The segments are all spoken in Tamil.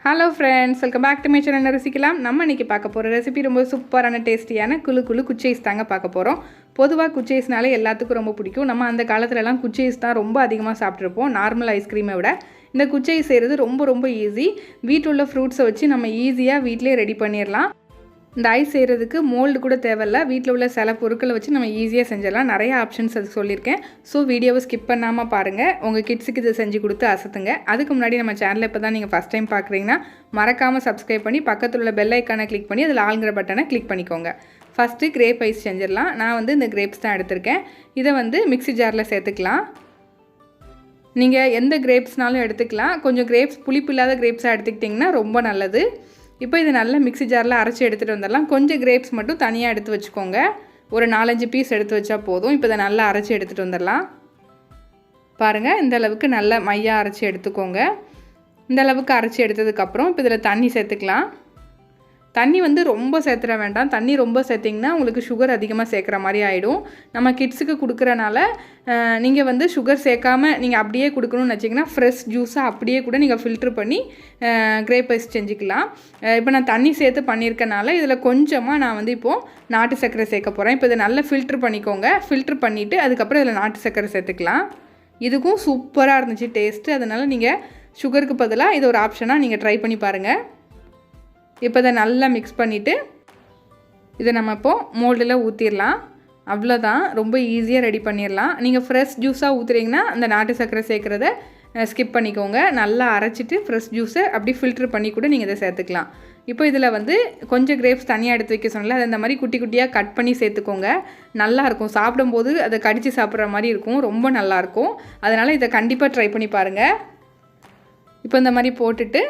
Hello friends, welcome back to my channel ருசிக்கலாம். நம்ம இன்றைக்கி பார்க்க போகிற ரெசிபி ரொம்ப சூப்பரான டேஸ்டியான குழு குச்சி ஐஸ் தாங்க பார்க்க போகிறோம். பொதுவாக குச்சி ஐஸ்னாலே எல்லாத்துக்கும் ரொம்ப பிடிக்கும். நம்ம அந்த காலத்துலலாம் குச்சி ஐஸ் தான் ரொம்ப அதிகமாக சாப்பிட்ருப்போம், நார்மல் ஐஸ்கிரீமை விட. இந்த குச்சி ஐஸ் செய்கிறது ரொம்ப ஈஸி. வீட்டில் உள்ள ஃப்ரூட்ஸை வச்சு நம்ம ஈஸியாக வீட்டிலே ரெடி பண்ணிடலாம். இந்த ஐஸ் செய்கிறதுக்கு மோல்டு கூட தேவையில்ல, வீட்டில் உள்ள சில பொருட்களை வச்சு நம்ம ஈஸியாக செஞ்சிடலாம். நிறைய ஆப்ஷன்ஸ் அது சொல்லியிருக்கேன். ஸோ வீடியோவை ஸ்கிப் பண்ணாமல் பாருங்கள். உங்கள் கிட்ஸுக்கு இதை செஞ்சு கொடுத்து அசத்துங்க. அதுக்கு முன்னாடி நம்ம சேனலில் இப்போ தான் நீங்கள் ஃபஸ்ட் டைம் பார்க்குறீங்கன்னா மறக்காமல் சப்ஸ்கிரைப் பண்ணி பக்கத்தில் உள்ள பெல் ஐக்கானை கிளிக் பண்ணி அதில் ஆளுங்கிற பட்டனை கிளிக் பண்ணிக்கோங்க. ஃபஸ்ட்டு கிரேப் ஐஸ் செஞ்சிடலாம். நான் இந்த கிரேப்ஸ் தான் எடுத்திருக்கேன். இதை மிக்ஸி ஜாரில் சேர்த்துக்கலாம். நீங்கள் எந்த கிரேப்ஸ்னாலும் எடுத்துக்கலாம். கொஞ்சம் கிரேப்ஸ் புளிப்பு இல்லாத கிரேப்ஸாக எடுத்துக்கிட்டிங்கன்னா ரொம்ப நல்லது. இப்போ இதை நல்லா மிக்ஸி ஜாரில் அரைச்சி எடுத்துகிட்டு வந்துடலாம். கொஞ்சம் கிரேப்ஸ் மட்டும் தனியாக எடுத்து வச்சுக்கோங்க. ஒரு 4-5 பீஸ் எடுத்து வச்சா போதும். இப்போ இதை நல்லா அரைச்சி எடுத்துகிட்டு வந்துடலாம். பாருங்கள், இந்த அளவுக்கு நல்லா மையாக அரைச்சி எடுத்துக்கோங்க. இந்த அளவுக்கு அரைச்சி எடுத்ததுக்கப்புறம் இப்போ இதில் தண்ணி சேர்த்துக்கலாம். தண்ணி ரொம்ப சேர்த்துட வேண்டாம். தண்ணி ரொம்ப சேர்த்திங்கன்னா உங்களுக்கு சுகர் அதிகமாக சேர்க்குற மாதிரி ஆகிடும். நம்ம கிட்ஸுக்கு கொடுக்குறனால நீங்கள் சுகர் சேர்க்காமல் நீங்கள் அப்படியே கொடுக்கணும்னு வச்சிங்கன்னா ஃப்ரெஷ் ஜூஸாக அப்படியே கூட நீங்கள் ஃபில்ட்ரு பண்ணி கிரேப் ஐஸ் செஞ்சுக்கலாம். இப்போ நான் தண்ணி சேர்த்து பண்ணியிருக்கனால இதில் கொஞ்சமாக நான் இப்போது நாட்டு சர்க்கரை சேர்க்க போகிறேன். இப்போ இதை நல்லா ஃபில்ட்ரு பண்ணிக்கோங்க. ஃபில்ட்ரு பண்ணிவிட்டு அதுக்கப்புறம் இதில் நாட்டு சர்க்கரை சேர்த்துக்கலாம். இதுக்கும் சூப்பராக இருந்துச்சு டேஸ்ட்டு. அதனால் நீங்கள் சுகருக்கு பதிலாக இது ஒரு ஆப்ஷனாக நீங்கள் ட்ரை பண்ணி பாருங்கள். இப்போ இதை நல்லா மிக்ஸ் பண்ணிவிட்டு இதை நம்ம இப்போது மோல்டில் ஊற்றிடலாம். அவ்வளோதான், ரொம்ப ஈஸியாக ரெடி பண்ணிடலாம். நீங்கள் ஃப்ரெஷ் ஜூஸாக ஊற்றுறீங்கன்னா அந்த நாட்டு சர்க்கரை சேர்க்குறத ஸ்கிப் பண்ணிக்கோங்க. நல்லா அரைச்சிட்டு ஃப்ரெஷ் ஜூஸை அப்படி ஃபில்ட்ரு பண்ணி கூட நீங்கள் இதை சேர்த்துக்கலாம். இப்போ இதில் கொஞ்சம் கிரேப்ஸ் தனியாக எடுத்து வைக்க சொன்னல, அதை இந்த மாதிரி குட்டி குட்டியாக கட் பண்ணி சேர்த்துக்கோங்க. நல்லாயிருக்கும், சாப்பிடும்போது அதை கடித்து சாப்பிட்ற மாதிரி இருக்கும், ரொம்ப நல்லாயிருக்கும். அதனால் இதை கண்டிப்பாக ட்ரை பண்ணி பாருங்கள். இப்போ இந்த மாதிரி போட்டுட்டு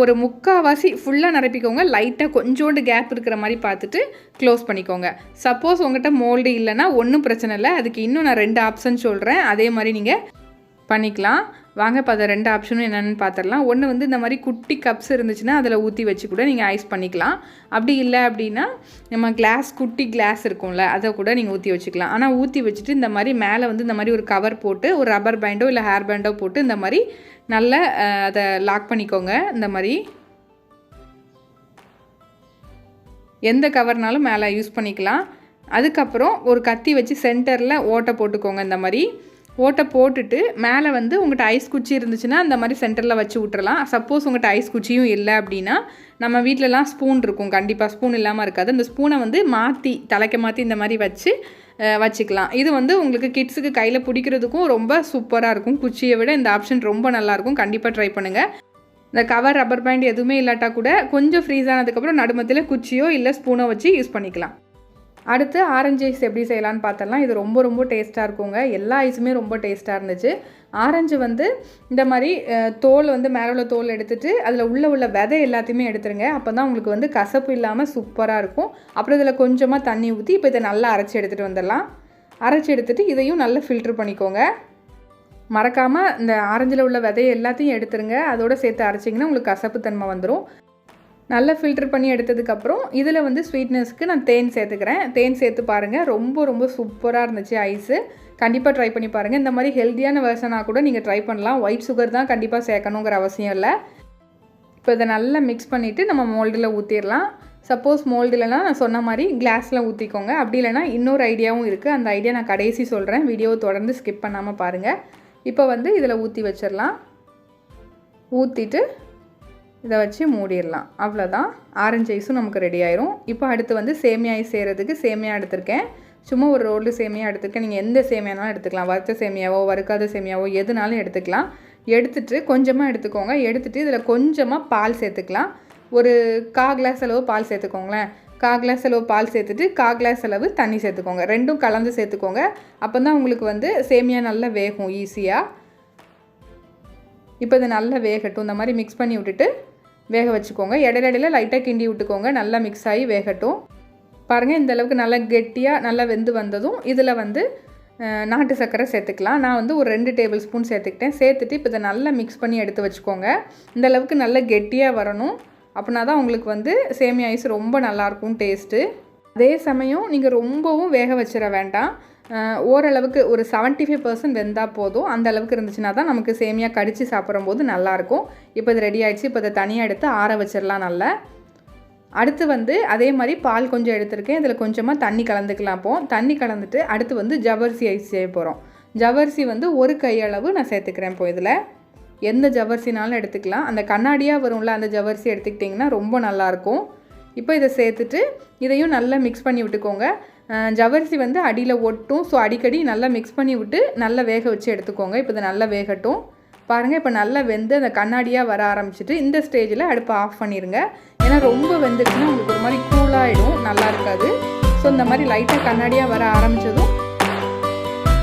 ஒரு முக்கால்வாசி ஃபுல்லாக நிரப்பிக்கோங்க. லைட்டாக கொஞ்சோண்டு கேப் இருக்கிற மாதிரி பார்த்துட்டு க்ளோஸ் பண்ணிக்கோங்க. சப்போஸ் உங்கள்கிட்ட மோல்டு இல்லைன்னா ஒன்றும் பிரச்சனை இல்லை. அதுக்கு இன்னும் நான் 2 ஆப்ஷன் சொல்கிறேன், அதே மாதிரி நீங்கள் பண்ணிக்கலாம். வாங்க இப்போ அதை 2 ஆப்ஷனும் என்னென்னு பார்த்துடலாம். ஒன்று இந்த மாதிரி குட்டி கப்ஸ் இருந்துச்சுன்னா அதில் ஊற்றி வச்சு கூட நீங்கள் ஐஸ் பண்ணிக்கலாம். அப்படி இல்லை அப்படின்னா நம்ம குட்டி கிளாஸ் இருக்கும்ல, அதை கூட நீங்கள் ஊற்றி வச்சுக்கலாம். ஆனால் ஊற்றி வச்சுட்டு இந்த மாதிரி மேலே இந்த மாதிரி ஒரு கவர் போட்டு ஒரு ரப்பர் பேண்டோ இல்லை ஹேர் பேண்டோ போட்டு இந்த மாதிரி நல்லா அதை லாக் பண்ணிக்கோங்க. இந்த மாதிரி எந்த கவர்னாலும் மேலே யூஸ் பண்ணிக்கலாம். அதுக்கப்புறம் ஒரு கத்தி வச்சு சென்டரில் ஓட்டை போட்டுக்கோங்க. இந்த மாதிரி ஓட்டை போட்டுட்டு மேலே உங்கள்கிட்ட ஐஸ் குச்சி இருந்துச்சுன்னா அந்த மாதிரி சென்டரில் வச்சு விட்டுறலாம். சப்போஸ் உங்கள்கிட்ட ஐஸ் குச்சியும் இல்லை அப்படின்னா நம்ம வீட்டிலலாம் ஸ்பூன் இருக்கும், கண்டிப்பாக ஸ்பூன் இல்லாமல் இருக்காது. அந்த ஸ்பூனை மாற்றி தலைக்க மாற்றி இந்த மாதிரி வச்சுக்கலாம். இது உங்களுக்கு கிட்ஸுக்கு கையில் பிடிக்கிறதுக்கும் ரொம்ப சூப்பராக இருக்கும். குச்சியை விட இந்த ஆப்ஷன் ரொம்ப நல்லாயிருக்கும். கண்டிப்பாக ட்ரை பண்ணுங்கள். இந்த கவர் ரப்பர் பேண்ட் எதுவுமே இல்லாட்டா கூட கொஞ்சம் ஃப்ரீஸ் ஆனதுக்கப்புறம் நடுமத்தில் குச்சியோ இல்லை ஸ்பூனோ வச்சு யூஸ் பண்ணிக்கலாம். அடுத்து ஆரஞ்சு ஐஸ் எப்படி செய்யலான்னு பார்த்தலாம். இது ரொம்ப டேஸ்ட்டாக இருக்குங்க. எல்லா ஐஸுமே ரொம்ப டேஸ்ட்டாக இருந்துச்சு. ஆரஞ்சு இந்த மாதிரி தோல் மேலே உள்ள தோல் எடுத்துகிட்டு அதில் உள்ள விதை எல்லாத்தையுமே எடுத்துருங்க. அப்போ தான் உங்களுக்கு கசப்பு இல்லாமல் சூப்பராக இருக்கும். அப்புறம் இதில் கொஞ்சமாக தண்ணி ஊற்றி இப்போ இதை நல்லா அரைச்சி எடுத்துகிட்டு வந்துடலாம். அரைச்சி எடுத்துகிட்டு இதையும் நல்லா ஃபில்ட்ரு பண்ணிக்கோங்க. மறக்காமல் இந்த ஆரஞ்சில் உள்ள விதையை எல்லாத்தையும் எடுத்துருங்க. அதோடு சேர்த்து அரைச்சிங்கன்னா உங்களுக்கு கசப்பு தன்மை வந்துடும். நல்லா ஃபில்டர் பண்ணி எடுத்ததுக்கப்புறம் இதில் ஸ்வீட்னஸ்க்கு நான் தேன் சேர்த்துக்கிறேன். தேன் சேர்த்து பாருங்கள், ரொம்ப சூப்பராக இருந்துச்சு ஐஸு. கண்டிப்பாக ட்ரை பண்ணி பாருங்கள். இந்த மாதிரி ஹெல்த்தியான வெர்ஷனாக கூட நீங்கள் ட்ரை பண்ணலாம். ஒயிட் சுகர் தான் கண்டிப்பாக சேர்க்கணுங்கிற அவசியம் இல்லை. இப்போ இதை நல்லா மிக்ஸ் பண்ணிவிட்டு நம்ம மோல்டில் ஊற்றிடலாம். சப்போஸ் மோல்டு இல்லைனா நான் சொன்ன மாதிரி கிளாஸில் ஊற்றிக்கோங்க. அப்படி இல்லைனா இன்னொரு ஐடியாவும் இருக்குது. அந்த ஐடியா நான் கடைசி சொல்கிறேன். வீடியோவை தொடர்ந்து ஸ்கிப் பண்ணாமல் பாருங்கள். இப்போ இதில் ஊற்றி வச்சிடலாம். ஊற்றிட்டு இதை வச்சு மூடிடலாம். அவ்வளோதான், ஆரஞ்சு ஐஸும் நமக்கு ரெடி ஆயிரும். இப்போ அடுத்து சேமியா ஐஸ் செய்கிறதுக்கு சேமியா எடுத்திருக்கேன். சும்மா ஒரு ரோல்டு சேமியா எடுத்துருக்கேன். நீங்கள் எந்த சேமியானாலும் எடுத்துக்கலாம். வறுத்த சேமியாவோ வறுக்காத சேமியாவோ எதுனாலும் எடுத்துக்கலாம். எடுத்துகிட்டு கொஞ்சமாக எடுத்துக்கோங்க. எடுத்துகிட்டு இதில் கொஞ்சமாக பால் சேர்த்துக்கலாம். ஒரு 1/4 கிளாஸ் அளவு பால் சேர்த்துக்கோங்களேன். 1/4 கிளாஸ் அளவு பால் சேர்த்துட்டு 1/4 கிளாஸ் அளவு தண்ணி சேர்த்துக்கோங்க. ரெண்டும் கலந்து சேர்த்துக்கோங்க. அப்போ தான் உங்களுக்கு சேமியா நல்லா வேகும் ஈஸியாக. இப்போ இது நல்லா வேகட்டும். இந்த மாதிரி மிக்ஸ் பண்ணி விட்டுட்டு வேக வச்சுக்கோங்க. இடையில லைட்டாக கிண்டி விட்டுக்கோங்க. நல்லா மிக்ஸ் ஆகி வேகட்டும். பாருங்கள், இந்த அளவுக்கு நல்லா கெட்டியாக நல்லா வெந்து வந்ததும் இதில் நாட்டு சர்க்கரை சேர்த்துக்கலாம். நான் ஒரு 2 டேபிள் ஸ்பூன் சேர்த்துக்கிட்டேன். சேர்த்துட்டு இப்போ இதை நல்லா மிக்ஸ் பண்ணி எடுத்து வச்சுக்கோங்க. இந்த அளவுக்கு நல்லா கெட்டியாக வரணும். அப்படின்னா தான் உங்களுக்கு சேமியா ஐஸ் ரொம்ப நல்லாயிருக்கும் டேஸ்ட்டு. அதே சமயம் நீங்கள் ரொம்பவும் வேக வச்சிட வேண்டாம். ஓரளவுக்கு ஒரு 75% வெந்தால் போதும். அந்த அளவுக்கு இருந்துச்சுன்னா தான் நமக்கு சேமியா கடித்து சாப்பிடும்போது நல்லாயிருக்கும். இப்போ இது ரெடி ஆகிடுச்சு. இப்போ இதை தனியாக எடுத்து ஆற வச்சிடலாம் நல்லா. அடுத்து வந்து அதே மாதிரி பால் கொஞ்சம் எடுத்துருக்கேன். இதில் கொஞ்சமாக தண்ணி கலந்துக்கலாம். அப்போது தண்ணி கலந்துட்டு அடுத்து வந்து ஜவ்வரிசி ஐஸ் செய்ய போகிறோம். ஜவ்வரிசி வந்து ஒரு கையளவு நான் சேர்த்துக்கிறேன். இப்போ இதில் எந்த ஜவ்வரிசினாலும் எடுத்துக்கலாம். அந்த கண்ணாடியாக வரும்ல அந்த ஜவ்வரிசி எடுத்துக்கிட்டிங்கன்னா ரொம்ப நல்லாயிருக்கும். இப்போ இதை சேர்த்துட்டு இதையும் நல்லா மிக்ஸ் பண்ணி விட்டுக்கோங்க. ஜவ்வரிசி வந்து அடியில் ஒட்டும். ஸோ அடிக்கடி நல்லா மிக்ஸ் பண்ணி விட்டு நல்லா வேக வச்சு எடுத்துக்கோங்க. இப்போ இதை நல்லா வேகட்டும். பாருங்கள், இப்போ நல்லா வெந்து அந்த கண்ணாடியாக வர ஆரம்பிச்சிட்டு இந்த ஸ்டேஜில் அடுப்பை ஆஃப் பண்ணிடுங்க. ஏன்னா ரொம்ப வெந்துடுச்சுன்னா உங்களுக்கு ஒரு மாதிரி கூலாகிடும், நல்லா இருக்காது. ஸோ இந்த மாதிரி லைட்டாக கண்ணாடியாக வர ஆரம்பித்ததும்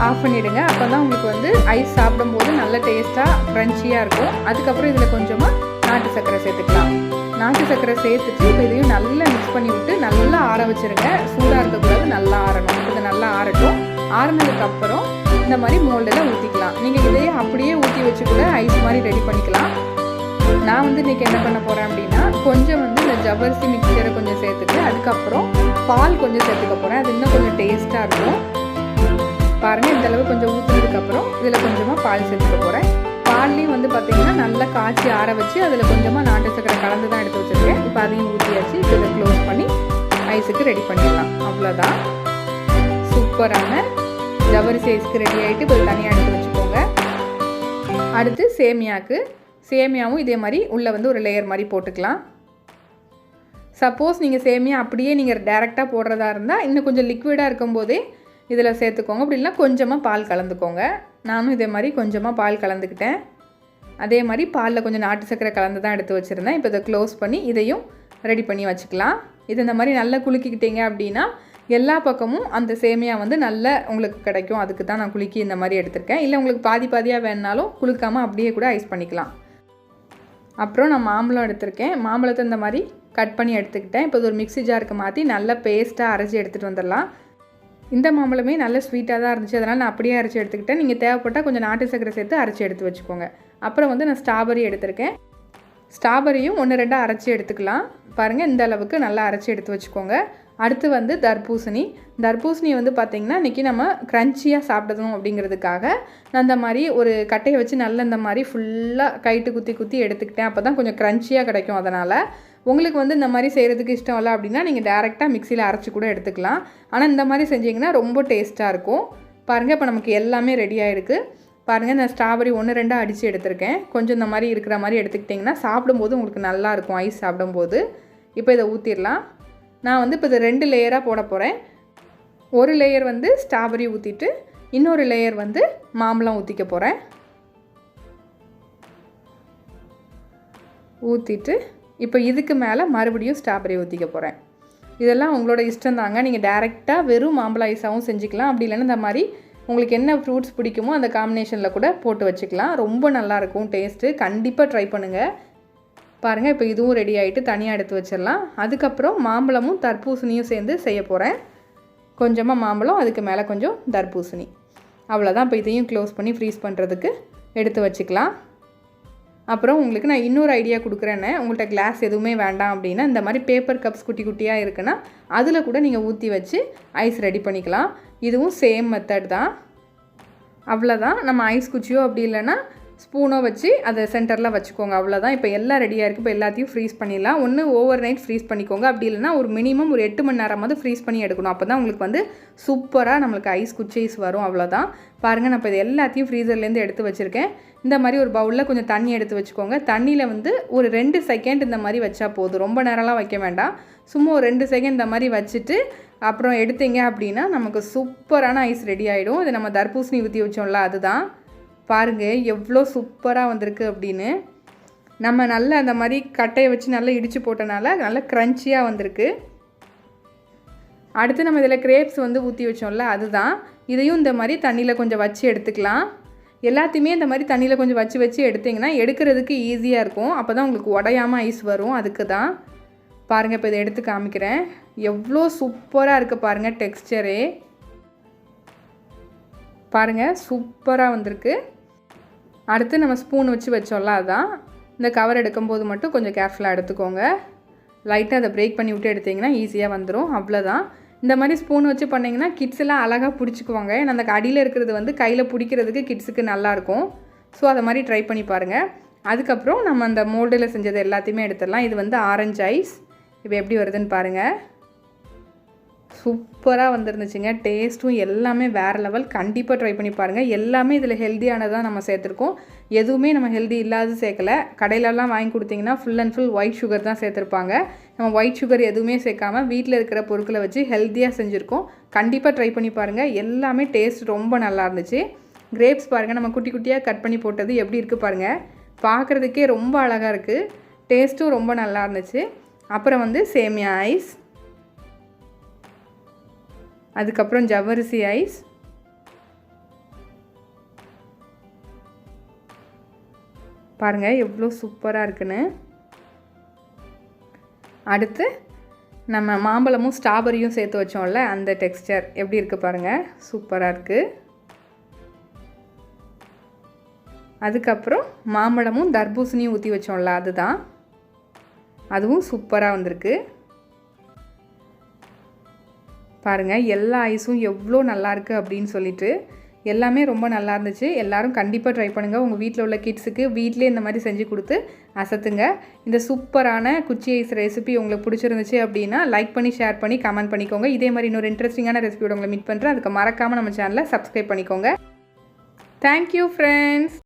ஆஃப் பண்ணிவிடுங்க. அப்போ தான் உங்களுக்கு வந்து ஐஸ் சாப்பிடும்போது நல்ல டேஸ்ட்டாக க்ரன்ச்சியாக இருக்கும். அதுக்கப்புறம் இதில் கொஞ்சமாக நாட்டு சர்க்கரை சேர்த்துக்கலாம். நாட்டு சர்க்கரை சேர்த்துட்டு இப்போ இதையும் நல்லா மிக்ஸ் பண்ணி விட்டு நல்லா ஆற வச்சுருங்க. சூடாக இருக்கக்கூடாது, நல்லா ஆறணும். இதை நல்லா ஆறட்டும். ஆறுனதுக்கப்புறம் இந்த மாதிரி மோல்டில் ஊற்றிக்கலாம். நீங்கள் இதையே அப்படியே ஊற்றி வச்சு கூட ஐஸ் மாதிரி ரெடி பண்ணிக்கலாம். நான் வந்து இன்றைக்கி என்ன பண்ண போகிறேன் அப்படின்னா கொஞ்சம் வந்து இந்த ஜவ்வரிசி மிக்சரை கொஞ்சம் சேர்த்துட்டு அதுக்கப்புறம் பால் கொஞ்சம் சேர்த்துக்க போகிறேன். அது இன்னும் கொஞ்சம் டேஸ்ட்டாக இருக்கும். பாருங்கள், இந்தளவு கொஞ்சம் ஊற்றுனதுக்கப்புறம் இதில் கொஞ்சமாக பால் சேர்த்துக்க போகிறேன். பால்லையும் வந்து பார்த்திங்கன்னா நல்லா காய்ச்சி ஆற வச்சு அதில் கொஞ்சமாக நாட்டு சர்க்கரை கலந்து தான் எடுத்து வச்சுருக்கேன். இப்போ அதையும் ஊற்றியாச்சு. இப்போ இதை க்ளோஸ் பண்ணி ஐஸுக்கு ரெடி பண்ணிடலாம். அவ்வளோதான், சூப்பரான ஜவ்வரிசி ஐஸ்க்கு ரெடி ஆகிட்டு இப்போ தனியாக எடுத்து வச்சுக்கோங்க. அடுத்து சேமியாவும் இதே மாதிரி உள்ளே வந்து ஒரு லேயர் மாதிரி போட்டுக்கலாம். சப்போஸ் நீங்கள் சேமியா அப்படியே நீங்கள் டேரெக்டாக போடுறதா இருந்தால் இன்னும் கொஞ்சம் லிக்விடாக இருக்கும்போதே இதில் சேர்த்துக்கோங்க. அப்படி இல்லைனா கொஞ்சமாக பால் கலந்துக்கோங்க. நானும் இதே மாதிரி கொஞ்சமாக பால் கலந்துக்கிட்டேன். அதே மாதிரி பாலில் கொஞ்சம் நாட்டு சர்க்கரை கலந்து தான் எடுத்து வச்சுருந்தேன். இப்போ இதை க்ளோஸ் பண்ணி இதையும் ரெடி பண்ணி வச்சுக்கலாம். இது இந்த மாதிரி நல்லா குலுக்கிக்கிட்டீங்க அப்படின்னா எல்லா பக்கமும் அந்த சேமியா வந்து நல்ல உங்களுக்கு கிடைக்கும். அதுக்கு தான் நான் குலுக்கி இந்த மாதிரி எடுத்திருக்கேன். இல்லை உங்களுக்கு பாதி பாதியாக வேணுனாலும் குலுக்காமல் அப்படியே கூட ஐஸ் பண்ணிக்கலாம். அப்புறம் நான் மாம்பழம் எடுத்திருக்கேன். மாம்பழத்தை இந்த மாதிரி கட் பண்ணி எடுத்துக்கிட்டேன். இப்போ இது ஒரு மிக்ஸி ஜாருக்கு மாற்றி நல்லா பேஸ்ட்டாக அரைச்சி எடுத்துகிட்டு வந்துடலாம். இந்த மாம்பழமே நல்ல ஸ்வீட்டாக தான் இருந்துச்சு, அதனால் நான் அப்படியே அரைச்சி எடுத்துக்கிட்டேன். நீங்கள் தேவைப்பட்டால் கொஞ்சம் நாட்டு சர்க்கரை சேர்த்து அரைச்சி எடுத்து வச்சுக்கோங்க. அப்புறம் வந்து நான் ஸ்ட்ராபெரி எடுத்திருக்கேன். ஸ்ட்ராபெரியும் 1-2 அரைச்சி எடுத்துக்கலாம். பாருங்கள், இந்த அளவுக்கு நல்லா அரைச்சி எடுத்து வச்சுக்கோங்க. அடுத்து வந்து தர்பூசணி வந்து பார்த்திங்கன்னா இன்றைக்கி நம்ம க்ரன்ச்சியாக சாப்பிடணும் அப்படிங்கிறதுக்காக நான் இந்த மாதிரி ஒரு கட்டையை வச்சு நல்லா இந்த மாதிரி ஃபுல்லாக கைட்டு குத்தி எடுத்துக்கிட்டேன். அப்போ தான் கொஞ்சம் க்ரன்ச்சியாக கிடைக்கும். அதனால் உங்களுக்கு வந்து இந்த மாதிரி செய்கிறதுக்கு இஷ்டம் இல்லை அப்படின்னா நீங்கள் டேரெக்டாக மிக்சியில் அரைச்சி கூட எடுத்துக்கலாம். ஆனால் இந்த மாதிரி செஞ்சிங்கன்னா ரொம்ப டேஸ்ட்டாக இருக்கும். பாருங்கள், இப்போ நமக்கு எல்லாமே ரெடி ஆகிருக்கு. பாருங்கள், நான் ஸ்ட்ராபெரி 1-2 அடித்து எடுத்திருக்கேன். கொஞ்சம் இந்த மாதிரி இருக்கிற மாதிரி எடுத்துக்கிட்டிங்கன்னா சாப்பிடும்போது உங்களுக்கு நல்லாயிருக்கும் ஐஸ் சாப்பிடும்போது. இப்போ இதை ஊற்றிடலாம். நான் வந்து இப்போ இதை 2 லேயராக போட போகிறேன். ஒரு லேயர் வந்து ஸ்ட்ராபெரி ஊற்றிட்டு இன்னொரு லேயர் வந்து மாம்பழம் ஊற்றிக்க போகிறேன். ஊற்றிட்டு இப்போ இதுக்கு மேலே மறுபடியும் ஸ்ட்ராபெரி ஊற்றிக்க போகிறேன். இதெல்லாம் உங்களோட இஷ்டம் தாங்க. நீங்கள் டேரெக்டாக வெறும் மாம்பழ ஐஸாகவும் செஞ்சுக்கலாம். அப்படி இல்லைன்னா இந்த மாதிரி உங்களுக்கு என்ன ஃப்ரூட்ஸ் பிடிக்குமோ அந்த காம்பினேஷனில் கூட போட்டு வச்சுக்கலாம். ரொம்ப நல்லாயிருக்கும் டேஸ்ட்டு. கண்டிப்பாக ட்ரை பண்ணுங்கள். பாருங்கள், இப்போ இதுவும் ரெடி ஆகிட்டு தனியாக எடுத்து வச்சிடலாம். அதுக்கப்புறம் மாம்பழமும் தர்பூசணியும் சேர்ந்து செய்ய போகிறேன். கொஞ்சமாக மாம்பழம், அதுக்கு மேலே கொஞ்சம் தர்பூசணி. அவ்வளோதான். இப்போ இதையும் க்ளோஸ் பண்ணி ஃப்ரீஸ் பண்ணுறதுக்கு எடுத்து வச்சுக்கலாம். அப்புறம் உங்களுக்கு நான் இன்னொரு ஐடியா கொடுக்குறேன்னு, உங்கள்கிட்ட கிளாஸ் எதுவுமே வேண்டாம் அப்படின்னா இந்த மாதிரி பேப்பர் கப்ஸ் குட்டி குட்டியாக இருக்குன்னா அதில் கூட நீங்கள் ஊற்றி வச்சு ஐஸ் ரெடி பண்ணிக்கலாம். இதுவும் சேம் மெத்தட் தான். அவ்வளோதான். நம்ம ஐஸ் குச்சியோ அப்படி இல்லைன்னா ஸ்பூனோ வச்சு அதை சென்டரில் வச்சுக்கோங்க. அவ்வளோதான். இப்போ எல்லாம் ரெடியாக இருக்குது. இப்போ எல்லாத்தையும் ஃப்ரீஸ் பண்ணிடலாம். ஒன்று ஓவர் நைட் ஃப்ரீஸ் பண்ணிக்கோங்க. அப்படி இல்லைனா ஒரு மினிமம் ஒரு 8 மணி நேரமாவது ஃப்ரீஸ் பண்ணி எடுக்கணும். அப்போ தான் உங்களுக்கு வந்து சூப்பராக நம்மளுக்கு ஐஸ் குச்சீஸ் வரும். அவ்வளோதான். பாருங்கள், நான் இப்போ இது எல்லாத்தையும் ஃப்ரீசர்லேருந்து எடுத்து வச்சுருக்கேன். இந்த மாதிரி ஒரு பவுலில் கொஞ்சம் தண்ணி எடுத்து வச்சுக்கோங்க. தண்ணியில் வந்து ஒரு 2 செகண்ட் இந்த மாதிரி வச்சா போதும். ரொம்ப நேரம்லாம் வைக்க வேண்டாம். சும்மா ஒரு 2 செகண்ட் இந்த மாதிரி வச்சுட்டு அப்புறம் எடுத்தீங்க அப்படின்னா நமக்கு சூப்பரான ஐஸ் ரெடி ஆகிடும். இது நம்ம தர்பூசணி ஊற்றி வச்சோம்ல, அதுதான். பாருங்கள் எவ்வளோ சூப்பராக வந்திருக்கு அப்படின்னு. நம்ம நல்லா அந்த மாதிரி கட்டையை வச்சு நல்லா இடித்து போட்டனால நல்லா க்ரன்ச்சியாக வந்திருக்கு. அடுத்து நம்ம இதில் கிரேப்ஸ் வந்து ஊற்றி வச்சோம்ல, அதுதான். இதையும் இந்த மாதிரி தண்ணியில் கொஞ்சம் வச்சு எடுத்துக்கலாம். எல்லாத்தையுமே இந்த மாதிரி தண்ணியில் கொஞ்சம் வச்சு எடுத்திங்கன்னா எடுக்கிறதுக்கு ஈஸியாக இருக்கும். அப்போ தான் உங்களுக்கு உடையாமல் ஐஸ் வரும். அதுக்கு தான். பாருங்கள், இப்போ இதை எடுத்து காமிக்கிறேன். எவ்வளோ சூப்பராக இருக்குது பாருங்கள் டெக்ஸ்சரே. பாருங்கள், சூப்பராக வந்திருக்கு. அடுத்து நம்ம ஸ்பூன் வச்சு வச்சோம்ல, அதுதான். இந்த கவர் எடுக்கும்போது மட்டும் கொஞ்சம் கேர்ஃபுல்லாக எடுத்துக்கோங்க. லைட்டாக அதை பிரேக் பண்ணி விட்டு எடுத்திங்கன்னா ஈஸியாக வந்துடும். அவ்வளோதான். இந்த மாதிரி ஸ்பூன் வச்சு பண்ணிங்கன்னா கிட்ஸ் எல்லாம் அழகாக பிடிச்சிக்குவாங்க. ஏன்னா அந்த அடியில் இருக்கிறது வந்து கையில் பிடிக்கிறதுக்கு கிட்ஸுக்கு நல்லாயிருக்கும். ஸோ அதை மாதிரி ட்ரை பண்ணி பாருங்கள். அதுக்கப்புறம் நம்ம அந்த மோல்டில் செஞ்சது எல்லாத்தையுமே எடுத்துடலாம். இது வந்து ஆரஞ்சு ஐஸ். இப்போ எப்படி வருதுன்னு பாருங்கள். சூப்பராக வந்துருந்துச்சுங்க. டேஸ்ட்டும் எல்லாமே வேறு லெவல். கண்டிப்பாக ட்ரை பண்ணி பாருங்கள். எல்லாமே இதில் ஹெல்த்தியானதான் நம்ம சேர்த்துருக்கோம். எதுவுமே நம்ம ஹெல்தி இல்லாத சேர்க்கலை. கடையிலலாம் வாங்கி கொடுத்திங்கன்னா full and full white sugar தான் சேர்த்துருப்பாங்க. நம்ம ஒயிட் சுகர் எதுவுமே சேர்க்காமல் வீட்டில் இருக்கிற பொருட்களை வச்சு ஹெல்த்தியாக செஞ்சுருக்கோம். கண்டிப்பாக ட்ரை பண்ணி பாருங்கள். எல்லாமே டேஸ்ட் ரொம்ப நல்லா இருந்துச்சு. கிரேப்ஸ் பாருங்கள், நம்ம குட்டி குட்டியாக கட் பண்ணி போட்டது எப்படி இருக்குது பாருங்கள். பார்க்குறதுக்கே ரொம்ப அழகாக இருக்குது. டேஸ்ட்டும் ரொம்ப நல்லா இருந்துச்சு. அப்புறம் வந்து சேமியா ஐஸ், அதுக்கப்புறம் ஜவ்வரிசி ஐஸ், பாருங்கள் எவ்வளோ சூப்பராக இருக்குன்னு. அடுத்து நம்ம மாம்பழமும் ஸ்ட்ராபெரியும் சேர்த்து வச்சோம்ல, அந்த டெக்ஸ்சர் எப்படி இருக்குது பாருங்கள். சூப்பராக இருக்குது. அதுக்கப்புறம் மாம்பழமும் தர்பூசணியும் ஊற்றி வச்சோம்ல, அதுதான். அதுவும் சூப்பராக வந்திருக்கு பாருங்கள். எல்லா ஐஸும் எவ்வளோ நல்லாயிருக்கு அப்படின்னு சொல்லிட்டு எல்லாமே ரொம்ப நல்லா இருந்துச்சு. எல்லோரும் கண்டிப்பாக ட்ரை பண்ணுங்கள். உங்கள் வீட்டில் உள்ள கிட்ஸுக்கு வீட்டிலே இந்த மாதிரி செஞ்சு கொடுத்து அசத்துங்க. இந்த சூப்பரான குச்சி ஐஸ் ரெசிபி உங்களுக்கு பிடிச்சிருந்துச்சு அப்படின்னா லைக் பண்ணி, ஷேர் பண்ணி, கமெண்ட் பண்ணிக்கோங்க. இதே மாதிரி இன்னொரு இன்ட்ரெஸ்டிங்கான ரெசிபியோட உங்களை மீட் பண்ணுறேன். அதுக்கு மறக்காமல் நம்ம சேனலை சப்ஸ்கிரைப் பண்ணிக்கோங்க. Thank you friends.